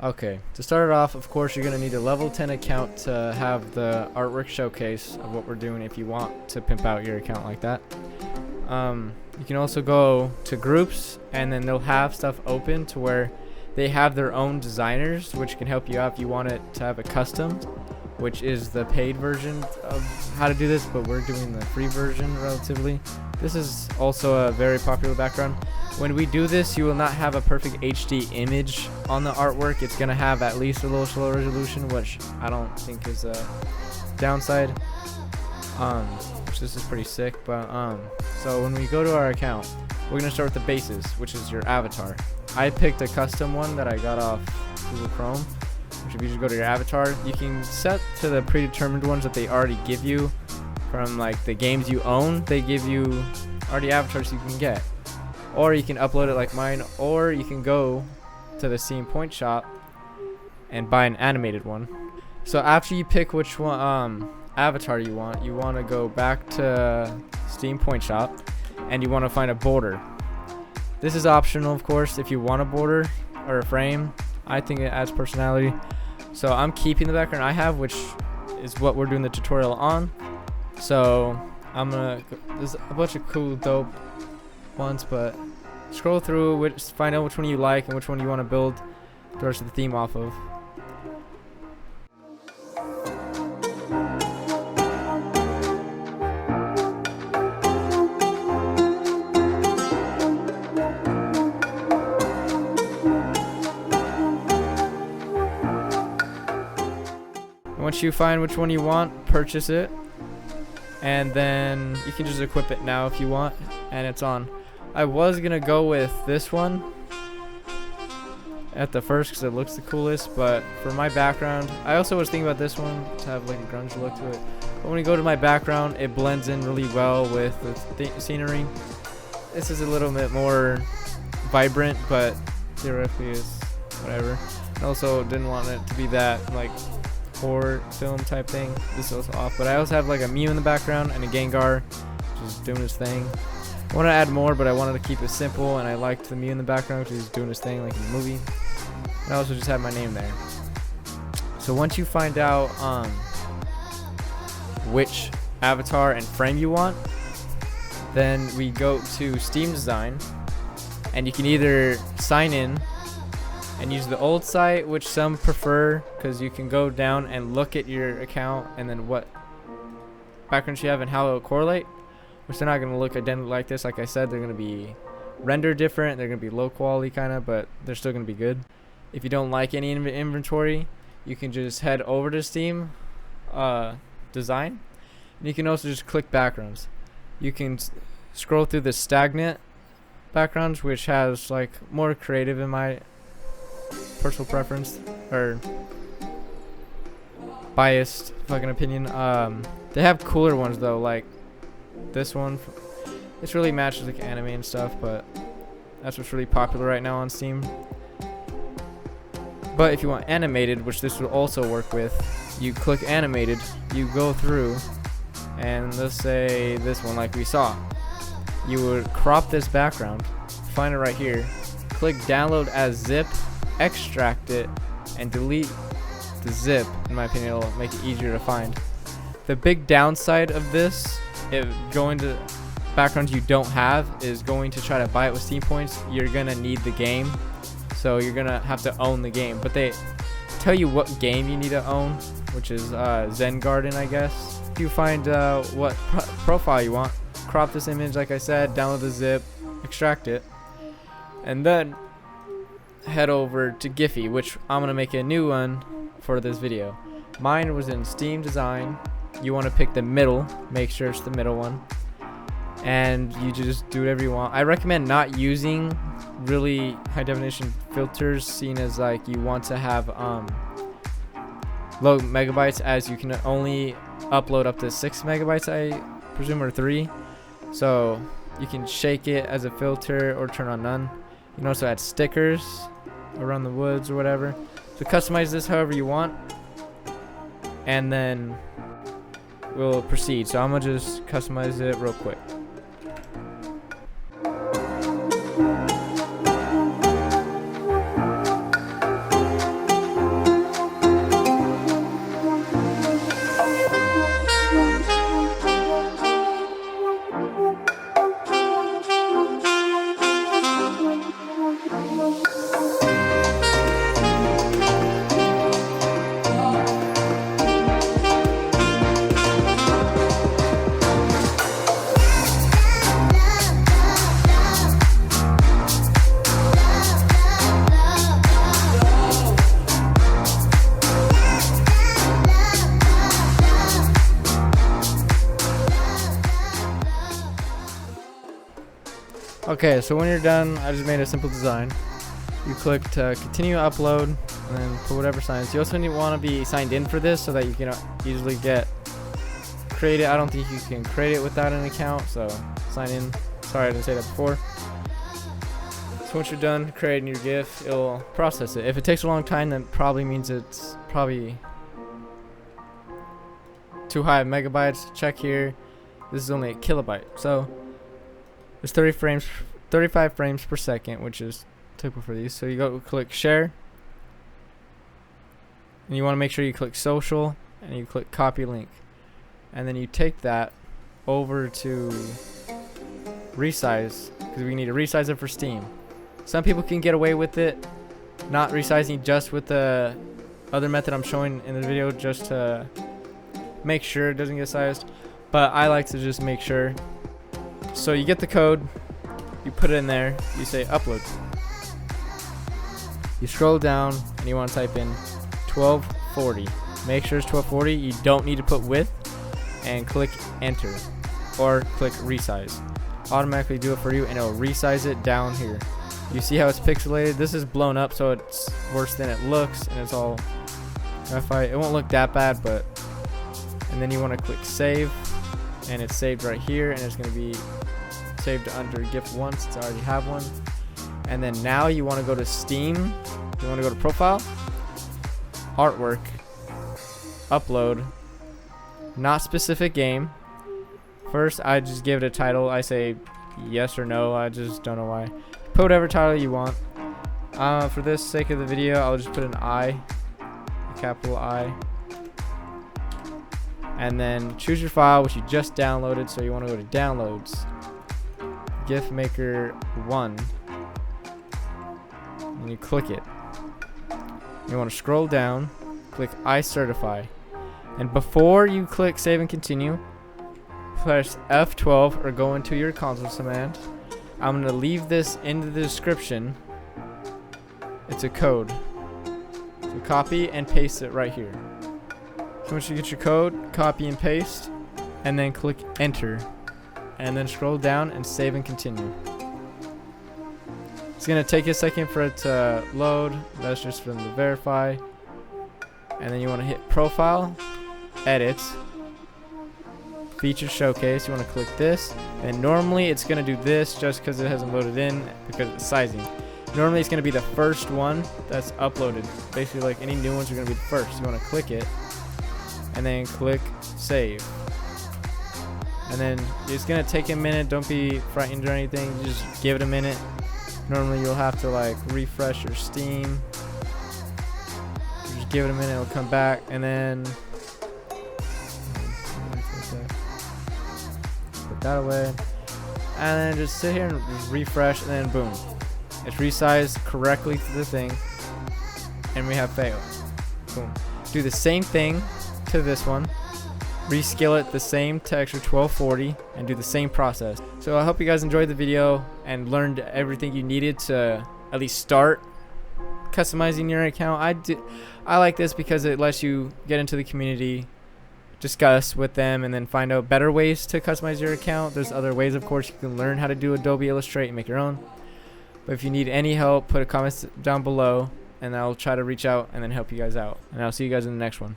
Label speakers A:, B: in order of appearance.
A: Okay, to start it off, of course, you're going to need a level 10 account to have the artwork showcase of what we're doing if you want to pimp out your account like that. You can also go to groups, and then they'll have stuff open to where they have their own designers, which can help you out if you want it to have a custom, which is the paid version of how to do this, but we're doing the free version relatively. This is also a very popular background. When we do this, you will not have a perfect HD image on the artwork. It's going to have at least a little slow resolution, which I don't think is a downside. Which this is pretty sick, but so when we go to our account, we're going to start with the bases, which is your avatar. I picked a custom one that I got off Google Chrome, which if you just go to your avatar, you can set to the predetermined ones that they already give you from like the games you own. They give you already avatars you can get, or you can upload it like mine, or you can go to the Steam Point shop and buy an animated one. So after you pick which one avatar you want to go back to Steam Point shop, and you want to find a border. This is optional, of course, if you want a border or a frame. I think it adds personality, so I'm keeping the background I have, which is what we're doing the tutorial on. So there's a bunch of cool dope ones, but scroll through, find out which one you like and which one you want to build the rest of the theme off of. Once you find which one you want, purchase it, and then you can just equip it now if you want, and it's on. I was gonna go with this one at the first because it looks the coolest, but for my background, I also was thinking about this one to have like a grunge look to it, but when you go to my background, it blends in really well with the scenery. This is a little bit more vibrant, but theoretically is whatever. I also didn't want it to be that like horror film type thing. This is also off, but I also have like a Mew in the background and a Gengar just doing his thing. I want to add more, but I wanted to keep it simple, and I liked the Mew in the background because he's doing his thing like in the movie. And I also just have my name there. So once you find out which avatar and frame you want, then we go to Steam Design, and you can either sign in and use the old site, which some prefer because you can go down and look at your account and then what backgrounds you have and how it will correlate, which they're not going to look identical like this. Like I said, they're going to be rendered different, they're going to be low quality kind of, but they're still going to be good. If you don't like any inventory, you can just head over to Steam Design, and you can also just click backgrounds. You can scroll through the stagnant backgrounds, which has like more creative in my personal preference or biased fucking opinion. They have cooler ones though, like this one. This really matches like anime and stuff, but that's what's really popular right now on Steam. But if you want animated, which this will also work with, you click animated, you go through, and let's say this one like we saw. You would crop this background, find it right here, click download as zip, extract it, and delete the zip. In my opinion, it'll make it easier to find. The big downside of this, if going to backgrounds you don't have, is going to try to buy it with Steam points. You're gonna need the game, so you're gonna have to own the game. But they tell you what game you need to own, which is Zen Garden, I guess. If you find what profile you want, crop this image like I said, download the zip, extract it, and then head over to Giphy, which I'm gonna make a new one for this video. Mine was in Steam Design. You want to pick the middle, make sure it's the middle one, and you just do whatever you want. I recommend not using really high definition filters, seeing as like you want to have low megabytes, as you can only upload up to 6 megabytes, I presume, or 3. So you can shake it as a filter or turn on none. You can also add stickers around the woods or whatever. So customize this however you want, and then we'll proceed. So I'm gonna just customize it real quick. Okay, so when you're done, I just made a simple design. You click to continue upload, and then put whatever signs. You also want to be signed in for this so that you can easily create it. I don't think you can create it without an account, so sign in. Sorry, I didn't say that before. So once you're done creating your GIF, it'll process it. If it takes a long time, then probably means it's probably too high megabytes. Check here. This is only a kilobyte, so it's 35 frames per second, which is typical for these. So you go click share, and you want to make sure you click social, and you click copy link, and then you take that over to resize, because we need to resize it for Steam. Some people can get away with it not resizing just with the other method I'm showing in the video, just to make sure it doesn't get sized, but I like to just make sure. So you get the code, you put it in there, you say upload, you scroll down, and you want to type in 1240. Make sure it's 1240. You don't need to put width, and click enter or click resize. Automatically do it for you, and it'll resize it down here. You see how it's pixelated? This is blown up, so it's worse than it looks, and it's all it won't look that bad, but. And then you want to click save, and it's saved right here, and it's going to be saved under GIF 1 since I already have one. And then now you want to go to Steam. You want to go to profile, artwork, upload, not specific game. First, I just give it a title. I say yes or no. I just don't know why. Put whatever title you want. For this sake of the video, I'll just put an I, a capital I. And then choose your file, which you just downloaded. So you want to go to downloads, GIF Maker 1, and you click it. You want to scroll down, click I certify, and before you click save and continue, press F12 or go into your console command. I'm going to leave this in the description. It's a code, so copy and paste it right here. So once you get your code, copy and paste, and then click enter, and then scroll down and save and continue. It's gonna take a second for it to load. That's just for them to verify. And then you want to hit profile, edit, feature showcase. You want to click this, and normally it's gonna do this just because it hasn't loaded in because it's sizing. Normally it's gonna be the first one that's uploaded. Basically, like any new ones are gonna be the first. You want to click it, and then click save. And then it's gonna take a minute. Don't be frightened or anything. Just give it a minute. Normally you'll have to like refresh your Steam. Just give it a minute, it'll come back, and then put that away. And then just sit here and just refresh, and then boom. It's resized correctly to the thing, and we have failed. Boom. Do the same thing to this one, rescale it the same to extra 1240, and do the same process. So I hope you guys enjoyed the video and learned everything you needed to at least start customizing your account. I like this because it lets you get into the community, discuss with them, and then find out better ways to customize your account. There's other ways, of course. You can learn how to do Adobe Illustrator and make your own. But if you need any help, put a comment down below, and I'll try to reach out and then help you guys out. And I'll see you guys in the next one.